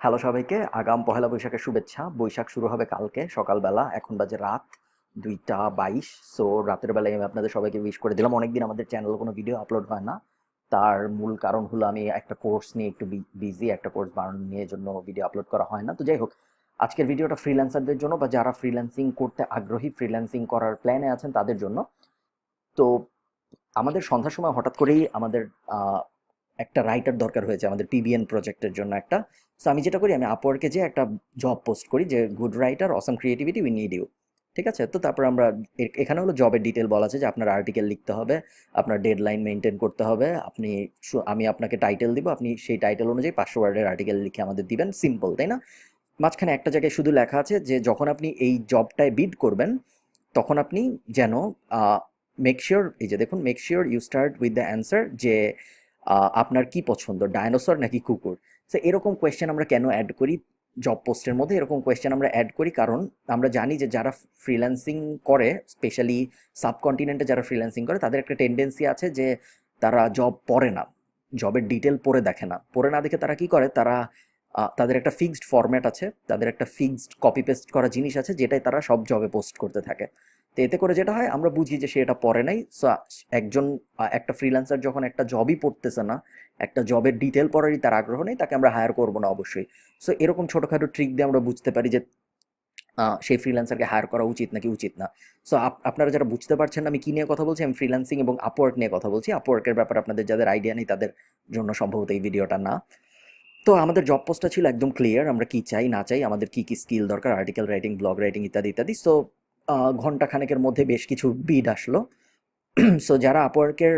Hello সবাইকে, আগাম পহেলা বৈশাখের শুভেচ্ছা। বৈশাখ শুরু হবে কালকে সকালবেলা, এখন বাজে রাত 2টা 22। সো রাতের বেলায় আমি আপনাদের সবাইকে উইশ করে দিলাম। অনেকদিন আমাদের চ্যানেলে কোনো ভিডিও আপলোড হয় না। তার মূল কারণ হলো আমি একটা কোর্স নিয়ে একটু বিজি, একটা কোর্স বানানো নিয়ে জন্য ভিডিও আপলোড করা হয় না। তো যাই হোক, আজকের ভিডিওটা ফ্রিল্যান্সারদের জন্য বা যারা ফ্রিল্যান্সিং করতে আগ্রহী, ফ্রিল্যান্সিং করার প্ল্যানে আছেন তাদের জন্য। তো আমাদের সন্ধ্যার সময় হঠাৎ করেই আমাদের একটা রাইটার দরকার হয়েছে আমাদের পিবিএন প্রজেক্টের জন্য একটা। সো আমি যেটা করি, আমি আপওয়ার্কে যে একটা জব পোস্ট করি যে good writer, awesome creativity, we need you. ঠিক আছে, তো তারপর আমরা এখানে হলো জবের ডিটেল বলা আছে যে আপনার আর্টিকেল লিখতে হবে, আপনার ডেডলাইন মেনটেন করতে হবে, আপনি আমি আপনাকে টাইটেল দিব, আপনি সেই টাইটেল অনুযায়ী 500 ওয়ার্ডের আর্টিকেল লিখে আমাদের দিবেন। সিম্পল, তাই না? মাঝখানে একটা জায়গায় শুধু লেখা আছে যে যখন আপনি এই জবটায় বিড করবেন তখন আপনি যেন মেক শিওর, এই যে দেখুন, make sure you start with the answer, যে আপনার কি পছন্দ, ডায়নোসর নাকি কুকুর। তো এরকম কোয়েশ্চেন আমরা কেন অ্যাড করি জব পোস্টের মধ্যে? এরকম কোয়েশ্চেন আমরা অ্যাড করি কারণ আমরা জানি যে যারা ফ্রিল্যান্সিং করে, স্পেশালি সাবকন্টিনেন্টে যারা ফ্রিল্যান্সিং করে, তাদের একটা টেন্ডেন্সি আছে যে তারা জব পড়ে না, জবের ডিটেল পড়ে দেখে না। পড়ে না দেখে তারা কি করে, তারা তাদের একটা ফিক্সড ফরম্যাট আছে, তাদের একটা ফিক্সড কপি পেস্ট করা জিনিস আছে, যেটাই তারা সব জবে পোস্ট করতে থাকে। তো এতে করে যেটা হয়, আমরা বুঝি যে সে এটা পড়ে নাই। সো একজন একটা ফ্রিল্যান্সার যখন একটা জবই পড়তেছে না, একটা জবের ডিটেল পড়ারই তার আগ্রহ নেই, তাকে আমরা হায়ার করবো না অবশ্যই। সো এরকম ছোটোখাটো ট্রিক দিয়ে আমরা বুঝতে পারি যে সেই ফ্রিল্যান্সারকে হায়ার করা উচিত নাকি উচিত না। সো আপনারা যারা বুঝতে পারছেন না আমি কি নিয়ে কথা বলছি, আমি ফ্রিল্যান্সিং এবং আপওয়ার্ক নিয়ে কথা বলছি। আপওয়ার্কের ব্যাপারে আপনাদের যাদের আইডিয়া নেই তাদের জন্য সম্ভবত এই ভিডিওটা না। তো আমাদের জব পোস্টটা ছিল একদম ক্লিয়ার, আমরা কি চাই না চাই, আমাদের কি কি স্কিল দরকার, আর্টিকেল রাইটিং, ব্লগ রাইটিং, ইত্যাদি ইত্যাদি। সো ঘন্টা খানেকের মধ্যে বেশ কিছু বিড আসলো। সো যারা আপওয়ার্কের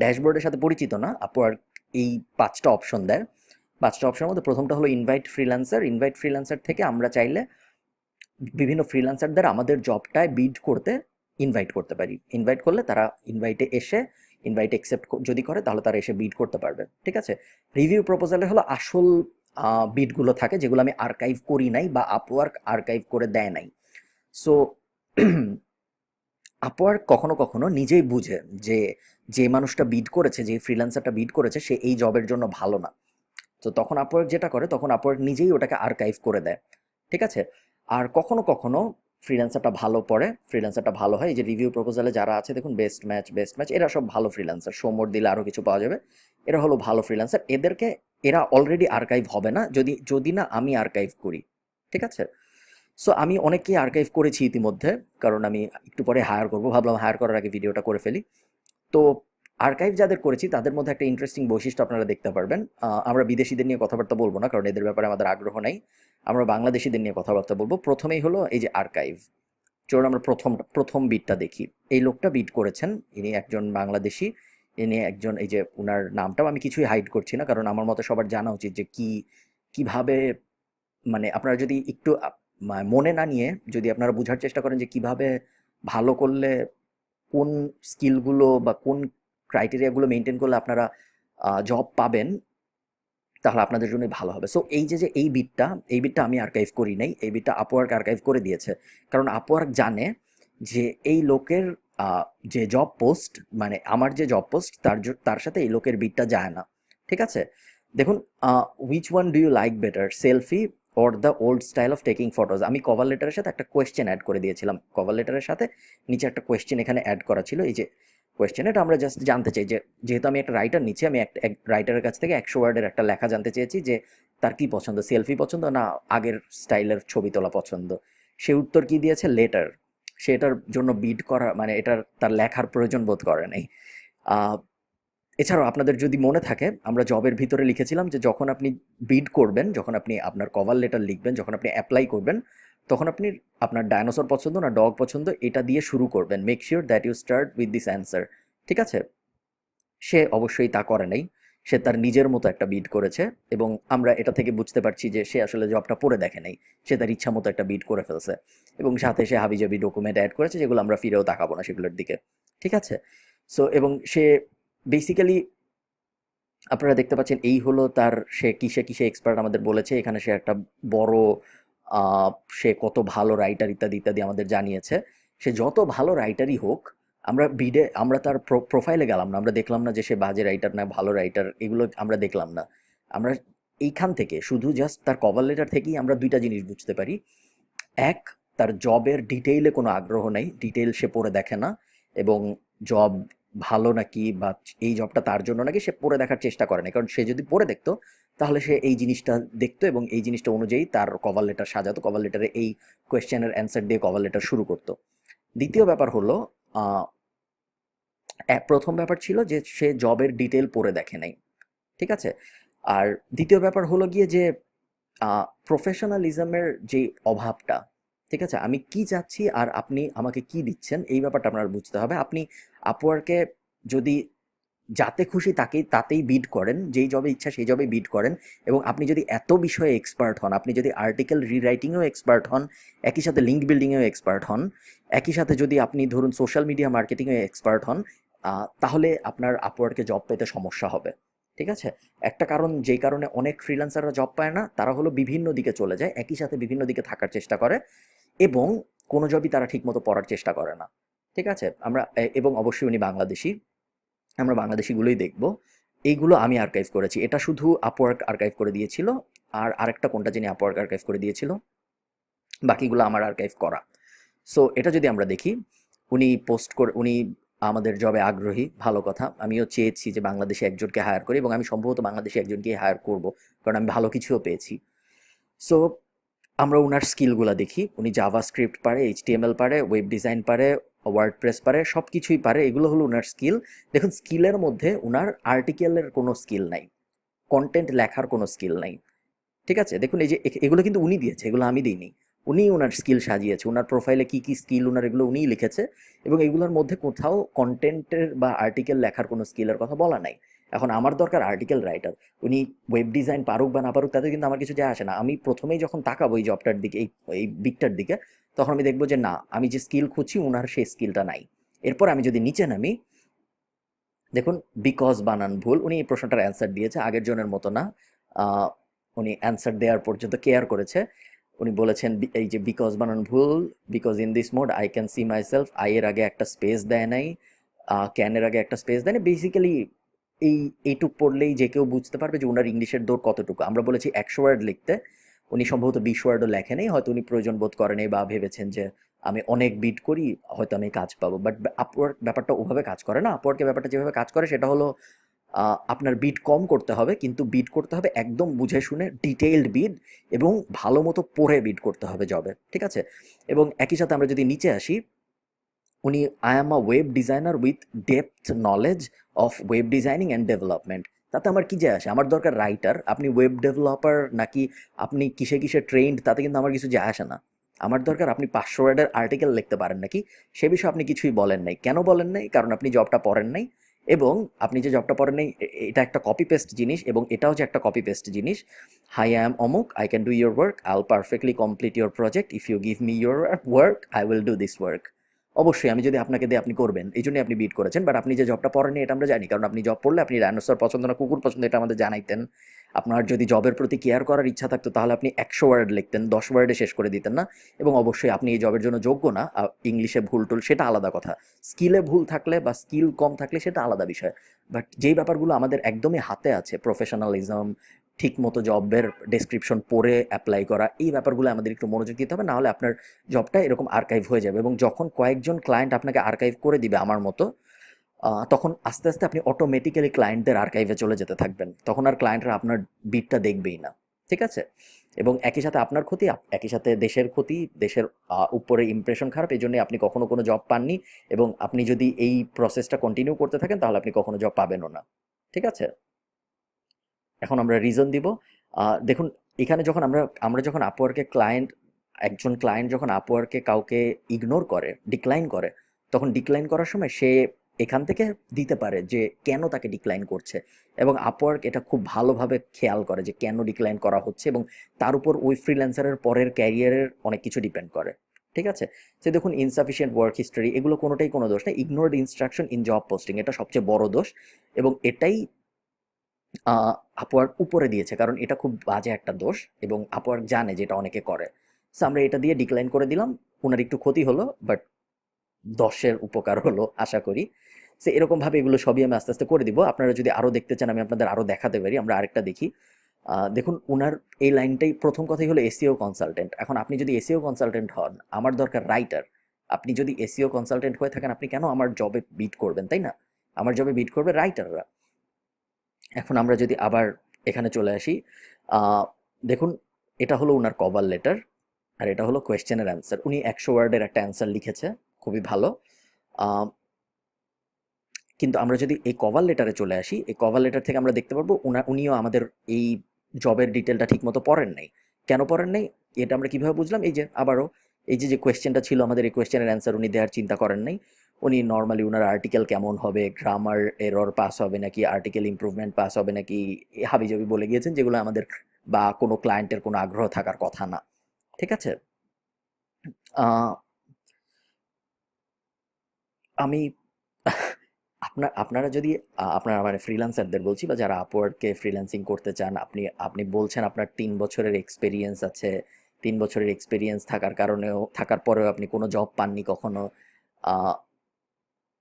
ড্যাশবোর্ডের সাথে পরিচিত না, আপওয়ার্ক এই 5টা অপশন দেয়। 5টা অপশনের মধ্যে প্রথমটা হলো ইনভাইট ফ্রিল্যান্সার। ইনভাইট ফ্রিল্যান্সার থেকে আমরা চাইলে বিভিন্ন ফ্রিল্যান্সারদের আমাদের জবটায় বিড করতে ইনভাইট করতে পারি। ইনভাইট করলে তারা ইনভাইটে এসে, ইনভাইট অ্যাকসেপ্ট যদি করে তাহলে তারা এসে বিড করতে পারবে। ঠিক আছে, রিভিউ প্রপোজালে হলো আসল বিডগুলো থাকে, যেগুলো আমি আর্কাইভ করি নাই বা আপওয়ার্ক আর্কাইভ করে দেয় নাই। সো আপওয়ার্ক কখনো কখনো নিজেই বুঝে যে যে মানুষটা বিড করেছে, যে ফ্রিল্যান্সারটা বিড করেছে, সে এই জবের জন্য ভালো না। তো তখন আপওয়ার্ক যেটা করে, তখন আপওয়ার্ক নিজেই ওটাকে আর্কাইভ করে দেয়। ঠিক আছে, আর কখনো কখনো ফ্রিল্যান্সারটা ভালো পড়ে, ফ্রিল্যান্সারটা ভালো হয়। এই যে রিভিউ প্রপোজালে যারা আছে দেখুন, বেস্ট ম্যাচ, বেস্ট ম্যাচ, এরা সব ভালো ফ্রিল্যান্সার। সোমর দিলে আরও কিছু পাওয়া যাবে, এরা হলো ভালো ফ্রিল্যান্সার। এদেরকে, এরা অলরেডি আর্কাইভ হবে না যদি যদি না আমি আর্কাইভ করি। ঠিক আছে, সো আমি অনেককেই আর্কাইভ করেছি ইতিমধ্যে, কারণ আমি একটু পরে হায়ার করবো, ভাবলাম হায়ার করার আগে ভিডিওটা করে ফেলি। তো আর্কাইভ যাদের করেছি তাদের মধ্যে একটা ইন্টারেস্টিং বৈশিষ্ট্য আপনারা দেখতে পারবেন। আমরা বিদেশিদের নিয়ে কথাবার্তা বলবো না, কারণ এদের ব্যাপারে আমাদের আগ্রহ নাই। আমরা বাংলাদেশিদের নিয়ে কথাবার্তা বলবো। প্রথমেই হলো এই যে আর্কাইভ। চলুন আমরা প্রথম বিটটা দেখি। এই লোকটা বিট করেছেন, ইনি একজন বাংলাদেশি। ইনি একজন, এই যে উনার নামটাও আমি কিছুই হাইড করছি না, কারণ আমার মতে সবার জানা উচিত যে কিভাবে, মানে আপনারা যদি একটু মনে না নিয়ে যদি আপনারা বোঝার চেষ্টা করেন যে কিভাবে ভালো করলে, কোন স্কিলগুলো বা কোন ক্রাইটেরিয়াগুলো মেনটেন করলে আপনারা জব পাবেন, তাহলে আপনাদের জন্যই ভালো হবে। সো এই যে এই বিটটা আমি আর্কাইভ করি নাই, এই বিটটা আপওয়ার্ক আর্কাইভ করে দিয়েছে। কারণ আপওয়ার্ক জানে যে এই লোকের যে জব পোস্ট, মানে আমার যে জব পোস্ট, তার সাথে এই লোকের বিটটা যায় না। ঠিক আছে, দেখুন, which one do you like better, selfie or the old style of taking photos. আমি কভার লেটারের সাথে একটা কোয়েশ্চেন অ্যাড করে দিয়েছিলাম। কভার লেটারের সাথে নিচে একটা কোয়েশ্চেন এখানে অ্যাড করা ছিল। এই যে কোয়েশ্চেন, এটা আমরা জাস্ট জানতে চাই যে, যেহেতু আমি একটা রাইটার নিচ্ছি, আমি একটা রাইটারের কাছ থেকে 100 ওয়ার্ডের একটা লেখা জানতে চেয়েছি যে তার কি পছন্দ, সেলফি পছন্দ না আগের স্টাইলের ছবি তোলা পছন্দ। সে উত্তর কি দিয়েছে, লেটার। সে এটার জন্য বিড করা, মানে এটার তার লেখার প্রয়োজন বোধ করে নাই। আহ, এছাড়াও আপনাদের যদি মনে থাকে, আমরা জবের ভিতরে লিখেছিলাম যে যখন আপনি বিড করবেন, যখন আপনি আপনার কভার লেটার লিখবেন, যখন আপনি অ্যাপ্লাই করবেন, তখন আপনি আপনার ডায়নোসর পছন্দ না ডগ পছন্দ এটা দিয়ে শুরু করবেন। Make sure that you start with this answer. ঠিক আছে, সে অবশ্যই তা করে নাই। সে তার নিজের মতো একটা বিড করেছে, এবং আমরা এটা থেকে বুঝতে পারছি যে সে আসলে জবটা পড়ে দেখে নাই। সে তার ইচ্ছা মতো একটা বিড করে ফেলছে, এবং সাথে সে হাবিজাবি ডকুমেন্ট অ্যাড করেছে, যেগুলো আমরা ফিরেও তাকাবো না সেগুলোর দিকে। ঠিক আছে, সো এবং সে বেসিক্যালি, আপনারা দেখতে পাচ্ছেন এই হলো তার, সে কিসে কিসে এক্সপার্ট আমাদের বলেছে এখানে। সে একটা বড়, আহ, সে কত ভালো রাইটার ইত্যাদি ইত্যাদি আমাদের জানিয়েছে। সে যত ভালো রাইটারই হোক, আমরা বিডে আমরা তার প্রোফাইলে গেলাম না, আমরা দেখলাম না যে সে বাজে রাইটার না ভালো রাইটার, এগুলো আমরা দেখলাম না। আমরা এইখান থেকে শুধু জাস্ট তার কভার লেটার থেকেই আমরা দুইটা জিনিস বুঝতে পারি। এক, তার জবের ডিটেইলে কোনো আগ্রহ নেই, ডিটেইল সে পড়ে দেখে না, এবং জব ভালো নাকি বা এই জবটা তার জন্য নাকি সে পড়ে দেখার চেষ্টা করে না। কারণ সে যদি পড়ে দেখতো তাহলে সে এই জিনিসটা দেখতো এবং এই জিনিসটা অনুযায়ী তার কভার লেটার সাজাতো, কভার লেটারে এই কোয়েশ্চেনের অ্যান্সার দিয়ে কভার লেটার শুরু করতো। দ্বিতীয় ব্যাপার হলো, প্রথম ব্যাপার ছিল যে সে জবের ডিটেল পড়ে দেখে নাই, ঠিক আছে। আর দ্বিতীয় ব্যাপার হলো গিয়ে যে প্রফেশনালিজমের যে অভাবটা, ঠিক আছে, আমি কি চাচ্ছি আর আপনি আমাকে কি দিচ্ছেন এই ব্যাপারটা আপনার বুঝতে হবে। আপনি আপওয়ার্কে যদি যাতে খুশি তাকেই তাতেই বিড করেন, যেই জবে ইচ্ছা সেই জবে বিড করেন, এবং আপনি যদি এত বিষয়ে এক্সপার্ট হন, আপনি যদি আর্টিকেল রিরাইটিংয়েও এক্সপার্ট হন, একই সাথে লিঙ্ক বিল্ডিংয়েও এক্সপার্ট হন, একই সাথে যদি আপনি ধরুন সোশ্যাল মিডিয়া মার্কেটিংয়ে এক্সপার্ট হন, তাহলে আপনার আপওয়ার্কে জব পেতে সমস্যা হবে, ঠিক আছে। একটা কারণ, যেই কারণে অনেক ফ্রিল্যান্সাররা জব পায় না, তারা হলো বিভিন্ন দিকে চলে যায়, একই সাথে বিভিন্ন দিকে থাকার চেষ্টা করে, এবং কোনো জবই তারা ঠিকমতো পড়ার চেষ্টা করে না, ঠিক আছে। এবং অবশ্যই উনি বাংলাদেশি, আমরা বাংলাদেশিগুলোই দেখব। এইগুলো আমি আর্কাইভ করেছি, এটা শুধু আপওয়ার্ক আর্কাইভ করে দিয়েছিল, আর আরেকটা কোনটা জানি আপওয়ার্ক আর্কাইভ করে দিয়েছিল, বাকিগুলো আমার আর্কাইভ করা। সো এটা যদি আমরা দেখি, উনি আমাদের জবে আগ্রহী, ভালো কথা। আমিও চেয়েছি যে বাংলাদেশে একজনকে হায়ার করি, এবং আমি সম্ভবত বাংলাদেশে একজনকে হায়ার করব, কারণ আমি ভালো কিছুও পেয়েছি। সো আমরা উনার স্কিলগুলো দেখি। উনি জাভা স্ক্রিপ্ট পারে, এইচটিএমএল পারে, ওয়েব ডিজাইন পারে, ওয়ার্ডপ্রেস পারে, সব কিছুই পারে, এগুলো হলো উনার স্কিল। দেখুন, স্কিলের মধ্যে উনার আর্টিকেলের কোনো স্কিল নাই, কন্টেন্ট লেখার কোনো স্কিল নাই, ঠিক আছে। দেখুন, এই যে এগুলো কিন্তু উনি দিয়েছে, এগুলো আমি দিইনি। উনি ওনার স্কিল সাজিয়েছে, ওনার প্রোফাইলে কি কি স্কিল ওনার, এগুলো উনিই লিখেছে, এবং এগুলোর মধ্যে কোথাও কন্টেন্টের বা আর্টিকেল লেখার কোনো স্কিলের কথা বলা নাই। এখন আমার দরকার আর্টিকেল রাইটার। উনি ওয়েব ডিজাইন পারুক বা না পারুক তাতে কিন্তু আমার কিছু যায় আসে না। আমি প্রথমেই যখন তাকাবো এই জবটার দিকে, এই বিটটার দিকে, তখন আমি দেখবো যে না, আমি যে স্কিল খুঁজছি ওনার সেই স্কিলটা নাই। এরপর আমি যদি নিচে নামি, দেখুন, বিকজ বানান ভুল, উনি এই প্রশ্নটার অ্যান্সার দিয়েছে, আগের জনের মতো না। আহ, উনি অ্যান্সার দেওয়ার পর্যন্ত কেয়ার করেছে। উনি বলেছেন এই যে বিকজ বানান ভুল, because in this mode I can see my self, I এর আগে একটা স্পেস দেয় নাই, ক্যানের আগে একটা স্পেস দেয় না। বেসিক্যালি এইটুক পড়লেই যে কেউ বুঝতে পারবে যে ওনার ইংলিশের দৌড় কতটুকু। আমরা বলেছি 100 ওয়ার্ড লিখতে, উনি সম্ভবত 20 ওয়ার্ডও লেখে নেই, হয়তো উনি প্রয়োজন বোধ করেনি বা ভেবেছেন যে আমি অনেক বিট করি, হয়তো আমি কাজ পাবো। বাট আপওয়ার্ক ব্যাপারটা ওভাবে কাজ করে না। আপওয়ার্কের ব্যাপারটা যেভাবে কাজ করে সেটা হলো, আপনার বিট কম করতে হবে, কিন্তু বিট করতে হবে একদম বুঝে শুনে, ডিটেইলড বিট, এবং ভালো মতো পড়ে বিট করতে হবে জবে, ঠিক আছে। এবং একই সাথে আমরা যদি নিচে আসি, উনি I am a web designer with depth knowledge of web designing and development. তাতে আমার কি যায় আসে? আমার দরকার রাইটার। আপনি ওয়েব ডেভেলপার নাকি আপনি কিসে কিসে ট্রেন্ড, তাতে কিন্তু আমার কিছু যায় আসে না। আমার দরকার আপনি 500 ওয়ার্ডের আর্টিকেল লিখতে পারেন নাকি, সে বিষয়ে আপনি কিছুই বলেন নাই। কেন বলেন নাই? কারণ আপনি জবটা পড়েন নাই, এবং আপনি যে জবটা পড়েন নাই এটা একটা কপি পেস্ট জিনিস, এবং এটাও যে একটা কপি পেস্ট জিনিস। হাই, আই এম অমুক, I can do your work, I will perfectly complete your project, if you give me your work I will do this work. অবশ্যই আমি যদি আপনাকে দিই আপনি করবেন, এই জন্যই আপনি বিট করেছেন। বাট আপনি যে জবটা পড়েননি এটা আমরা জানি, কারণ আপনি জব পড়লে আপনি ডাইনোসর পছন্দ না কুকুর পছন্দ এটা আমাদের জানাইতেন। আপনার যদি জবের প্রতি কেয়ার করার ইচ্ছা থাকতো তাহলে আপনি 100 ওয়ার্ড লিখতেন, 10 ওয়ার্ডে শেষ করে দিতেন না। এবং অবশ্যই আপনি এই জবের জন্য যোগ্য না। ইংলিশে ভুল টুল সেটা আলাদা কথা, স্কিলে ভুল থাকলে বা স্কিল কম থাকলে সেটা আলাদা বিষয়। বাট যেই ব্যাপারগুলো আমাদের একদমই হাতে আছে, প্রফেশনালিজম, ঠিক মতো জবের ডেসক্রিপশন পড়ে অ্যাপ্লাই করা, এই ব্যাপারগুলো আমাদের একটু মনোযোগ দিতে হবে, নাহলে আপনার জবটা এরকম আর্কাইভ হয়ে যাবে। এবং যখন কয়েকজন ক্লায়েন্ট আপনাকে আর্কাইভ করে দিবে আমার মতো, তখন আস্তে আস্তে আপনি অটোমেটিক্যালি ক্লায়েন্টদের আর্কাইভে চলে যেতে থাকবেন, তখন আর ক্লায়েন্টরা আপনার বিটটা দেখবেই না, ঠিক আছে। এবং একই সাথে আপনার ক্ষতি, একই সাথে দেশের ক্ষতি, দেশের উপরে ইমপ্রেশন খারাপ, এই জন্যই আপনি কখনো কোনো জব পাননি। এবং আপনি যদি এই প্রসেসটা কন্টিনিউ করতে থাকেন তাহলে আপনি কখনো জব পাবেনও না, ঠিক আছে। এখন আমরা রিজন দিব। দেখুন, এখানে যখন আমরা যখন আপওয়ার্কে একজন ক্লায়েন্ট যখন আপওয়ার্কে কাউকে ইগনোর করে, ডিক্লাইন করে, তখন ডিক্লাইন করার সময় সে এখান থেকে দিতে পারে যে কেন তাকে ডিক্লাইন করছে, এবং আপওয়ার্ক এটা খুব ভালোভাবে খেয়াল করে যে কেন ডিক্লাইন করা হচ্ছে, এবং তার উপর ওই ফ্রিল্যান্সারের পরের ক্যারিয়ারের অনেক কিছু ডিপেন্ড করে, ঠিক আছে। যে দেখুন, ইনসাফিসিয়েন্ট ওয়ার্ক হিস্টরি, এগুলো কোনোটাই কোনো দোষ নেই। Ignored instruction in job posting, এটা সবচেয়ে বড় দোষ, এবং এটাই আপওয়ার্ক উপরে দিয়েছে, কারণ এটা খুব বাজে একটা দোষ, এবং আপওয়ার্ক জানে যে এটা অনেকে করে। সো আমরা এটা দিয়ে ডিক্লাইন করে দিলাম, ওনার একটু ক্ষতি হলো, বাট 10-এর উপকার হলো আশা করি। সো এরকমভাবে এগুলো সবই আমি আস্তে আস্তে করে দিব। আপনারা যদি আরও দেখতে চান আমি আপনাদের আরও দেখাতে পারি। আমরা আরেকটা দেখি। দেখুন উনার এই লাইনটাই প্রথম কথাই হলো এসইও কনসালটেন্ট। এখন আপনি যদি এসইও কনসালটেন্ট হন, আমার দরকার রাইটার। আপনি যদি এসইও কনসালটেন্ট হয়ে থাকেন, আপনি কেন আমার জবে বিট করবেন, তাই না? আমার জবে বিট করবে রাইটাররা। এখন আমরা যদি আবার এখানে চলে আসি, আহ, দেখুন এটা হলো উনার কভার লেটার, আর এটা হলো কোয়েশ্চেনের অ্যান্সার। উনি 100 ওয়ার্ডের একটা অ্যান্সার লিখেছে, খুবই ভালো। আহ, কিন্তু আমরা যদি এই কভার লেটারে চলে আসি, এই কভার লেটার থেকে আমরা দেখতে পারবো উনিও আমাদের এই জবের ডিটেলটা ঠিক মতো পড়েন নাই। কেন পড়েন নাই এটা আমরা কিভাবে বুঝলাম? এই যে আবারও এই যে যে কোয়েশ্চেনটা ছিল আমাদের, এই কোয়েশ্চেনের অ্যান্সার উনি দেওয়ার চিন্তা করেন নাই। উনি নর্মালি উনার আর্টিকেল কেমন হবে, গ্রামার এরর পাস হবে নাকি, আর্টিকেল ইমপ্রুভমেন্ট পাস হবে নাকি, হাবিজাবি বলে গিয়েছেন, যেগুলো আমাদের বা কোনো ক্লায়েন্টের কোনো আগ্রহ থাকার কথা না। ঠিক আছে। আহ, আমি আপনারা যদি আপনারা মানে ফ্রিল্যান্সারদের বলছি, বা যারা আপওয়ার্ডকে ফ্রিল্যান্সিং করতে চান, আপনি আপনি বলছেন আপনার 3 বছরের এক্সপিরিয়েন্স আছে, 3 বছরের এক্সপিরিয়েন্স থাকার কারণেও, থাকার পরেও আপনি কোনো জব পাননি কখনো।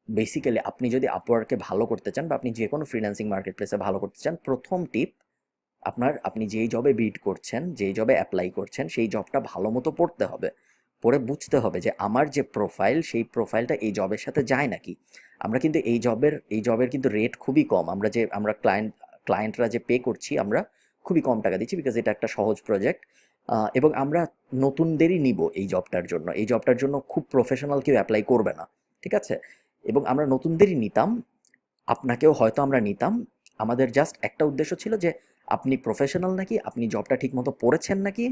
বেসিক্যালি আপনি যদি আপওয়ার্ডকে ভালো করতে চান, বা আপনি যে কোনো ফ্রিল্যান্সিং মার্কেট প্লেসে ভালো করতে চান, প্রথম টিপ, আপনি যেই জবে বিড করছেন, যেই জবে অ্যাপ্লাই করছেন, সেই জবটা ভালো মতো পড়তে হবে। পড়ে বুঝতে হবে যে আমার যে প্রোফাইল, সেই প্রোফাইলটা এই জবের সাথে যায় নাকি। আমরা কিন্তু এই জবের কিন্তু রেট খুবই কম। আমরা ক্লায়েন্টরা যে পে করছি, আমরা খুবই কম টাকা দিচ্ছি, বিকজ এটা একটা সহজ প্রজেক্ট। এবং আমরা নতুনদেরই নিব এই জবটার জন্য। এই জবটার জন্য খুব প্রফেশনাল কেউ অ্যাপ্লাই করবে না। ঠিক আছে। এবং আমরা নতুনদেরই নিতাম, আপনাকেও হয়তো আমরা নিতাম। আমাদের জাস্ট একটা উদ্দেশ্য ছিল যে আপনি প্রফেশনাল নাকি, আপনি জবটা ঠিকমতো পড়েছেন নাকি,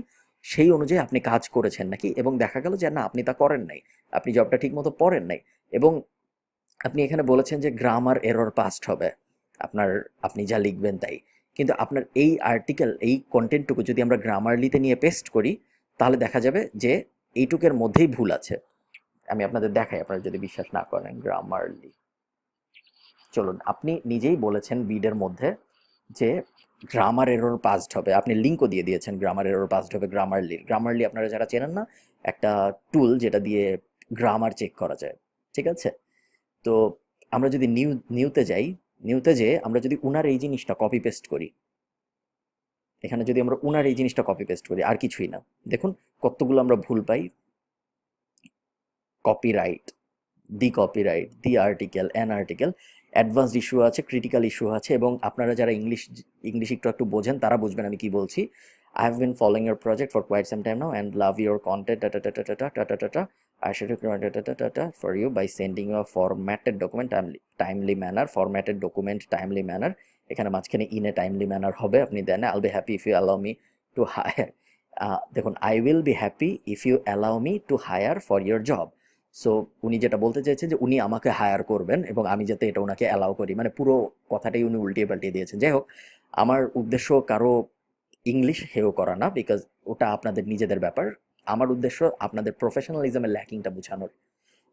সেই অনুযায়ী আপনি কাজ করেছেন নাকি। এবং দেখা গেল যে না, আপনি তা করেন নাই, আপনি জবটা ঠিকমতো পড়েন নাই। এবং আপনি এখানে বলেছেন যে গ্রামার এরর পাস্ট হবে, আপনার আপনি যা লিখবেন তাই। কিন্তু আপনার এই আর্টিকেল, এই কন্টেন্টটুকু যদি আমরা গ্রামারলিতে নিয়ে পেস্ট করি, তাহলে দেখা যাবে যে এইটুকের মধ্যেই ভুল আছে। আমি আপনাদের দেখাই, আপনারা যদি বিশ্বাস না করেন। গ্রামারলি, চলুন, আপনি নিজেই বলেছেন বিডের মধ্যে যে গ্রামার এরর পাসড হবে, আপনি লিঙ্কও দিয়ে দিয়েছেন গ্রামার এরর পাসড হবে গ্রামারলি। গ্রামারলি আপনারা যারা চেনেন না, একটা টুল যেটা দিয়ে গ্রামার চেক করা যায়। ঠিক আছে। তো আমরা যদি নিউতে যাই, নিউতে যেয়ে আমরা যদি উনার এই জিনিসটা কপি পেস্ট করি, এখানে যদি আমরা উনার এই জিনিসটা কপি পেস্ট করি, আর কিছুই না, দেখুন কতগুলো আমরা ভুল পাই। Copyright, the copyright, the article, an article, advanced issue আছে, ক্রিটিক্যাল ইস্যু আছে। এবং আপনারা যারা ইংলিশ একটু একটু বোঝেন, তারা বুঝবেন আমি কি বলছি। I have been following your project for quite some time now and love your content tata tata tata tata tata. I should for you by sending you a formatted document timely manner, formatted document timely manner। এখানে মাঝখানে in a timely manner হবে, আপনি then I'll be happy if you allow me to hire. দেখুন, I will be happy if you allow me to hire for your job. So উনি যেটা বলতে চাইছেন যে উনি আমাকে হায়ার করবেন এবং আমি যাতে এটা ওনাকে অ্যালাউ করি, মানে পুরো কথাটাই উনি উল্টিয়ে পাল্টিয়ে দিয়েছেন। যাই হোক, আমার উদ্দেশ্য কারো ইংলিশ হেও করা না, বিকজ ওটা আপনাদের নিজেদের ব্যাপার। আমার উদ্দেশ্য আপনাদের প্রফেশনালিজমের ল্যাকিংটা বোঝানোর।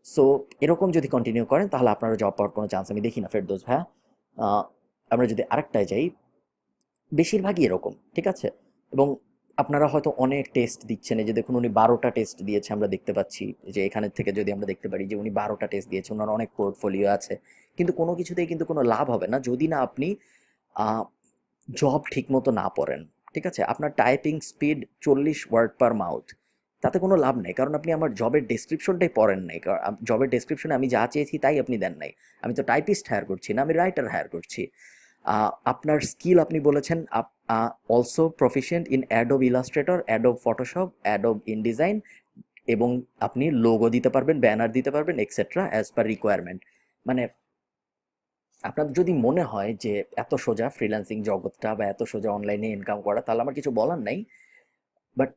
সো এরকম যদি কন্টিনিউ করেন, তাহলে আপনারা জব পাওয়ার কোনো চান্স আমি দেখি না ফেরদৌস ভাইয়া। আহ, আমরা যদি আরেকটায় যাই, বেশিরভাগই এরকম। ঠিক আছে। এবং আপনারা হয়তো অনেক টেস্ট দিচ্ছেন, এই যে দেখুন উনি 12টা টেস্ট দিয়েছে, আমরা দেখতে পাচ্ছি যে এখানে থেকে যদি আমরা দেখতে পারি যে উনি 12টা টেস্ট দিয়েছে, ওনার অনেক পোর্টফোলিও আছে। কিন্তু কোনো কিছুতেই কিন্তু কোনো লাভ হবে না যদি না আপনি জব ঠিকমতো না পড়েন। ঠিক আছে। আপনার typing speed 40 word per mouth, তাতে কোনো লাভ নেই, কারণ আপনি আমার জবের ডেসক্রিপশনটাই পড়েন নাই। জবের ডেসক্রিপশনে আমি যা চেয়েছি তাই আপনি দেন নাই। আমি তো টাইপিস্ট হায়ার করছি না, আমি রাইটার হায়ার করছি। আপনার স্কিল, আপনি বলেছেন also proficient in Adobe Illustrator, Adobe Photoshop, Adobe InDesign, এবং আপনি লোগো দিতে পারবেন, ব্যানার দিতে পারবেন, এক্সেট্রা অ্যাজ পার রিকোয়ারমেন্ট। মানে আপনার যদি মনে হয় যে এত সোজা ফ্রিল্যান্সিং জগৎটা, বা এত সোজা অনলাইনে ইনকাম করা, তাহলে আমার কিছু বলার নাই। বাট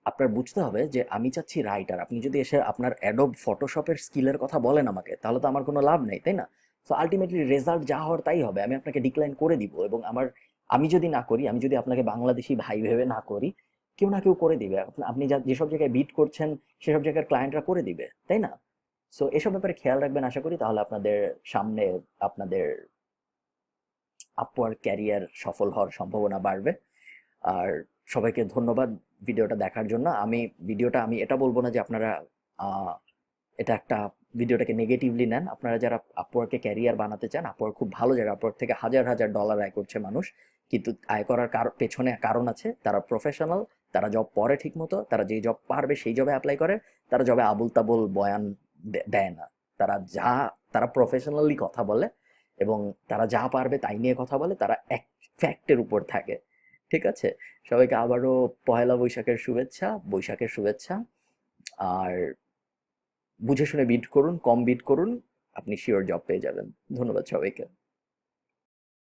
আপনার বুঝতে হবে যে আমি চাচ্ছি রাইটার। আপনি যদি এসে আপনার অ্যাডোব ফটোশপের স্কিলের কথা বলেন আমাকে, তাহলে তো আমার কোনো লাভ নেই, তাই না? সো আলটিমেটলি রেজাল্ট যা হওয়ার তাই হবে, আমি আপনাকে ডিক্লাইন করে দিব। এবং আমি যদি না করি, আমি যদি আপনাকে বাংলাদেশি ভাই ভেবে না করি, কেউ না কেউ করে দিবে। আপনি যেসব জায়গায় বিট করছেন, সেসব জায়গার ক্লায়েন্টরা করে দিবে, তাই না? সো এসব ব্যাপারে খেয়াল রাখবেন আশা করি, তাহলে আপনাদের সামনে আপনাদের আপওয়ার্ক ক্যারিয়ার সফল হওয়ার সম্ভাবনা বাড়বে। আর সবাইকে ধন্যবাদ ভিডিওটা দেখার জন্য। ভিডিওটা আমি এটা বলবো না যে আপনারা এটা একটা, ভিডিওটাকে নেগেটিভলি নেন। আপনারা যারা আপওয়ার্কে ক্যারিয়ার বানাতে চান, আপওয়ার্ক খুব ভালো জায়গা, আপওয়ার্ক থেকে হাজার হাজার ডলার আয় করছে মানুষ, কিন্তু আয় করার পেছনে কারণ আছে, তারা প্রফেশনাল, তারা জব পড়ে ঠিক মতো, তারা যেই জব পারবে সেই জবে অ্যাপ্লাই করে, তারা জবে আবুল তাবুল বয়ান দেয় না, তারা তারা প্রফেশনালি কথা বলে, এবং তারা যা পারবে তাই নিয়ে কথা বলে, তারা এক ফ্যাক্টের উপর থাকে। ঠিক আছে, সবাইকে আবারও পহেলা বৈশাখের শুভেচ্ছা, বৈশাখের শুভেচ্ছা। আর বুঝে শুনে বিট করুন, কম বিট করুন, আপনি শিওর জব পেয়ে যাবেন। ধন্যবাদ সবাইকে।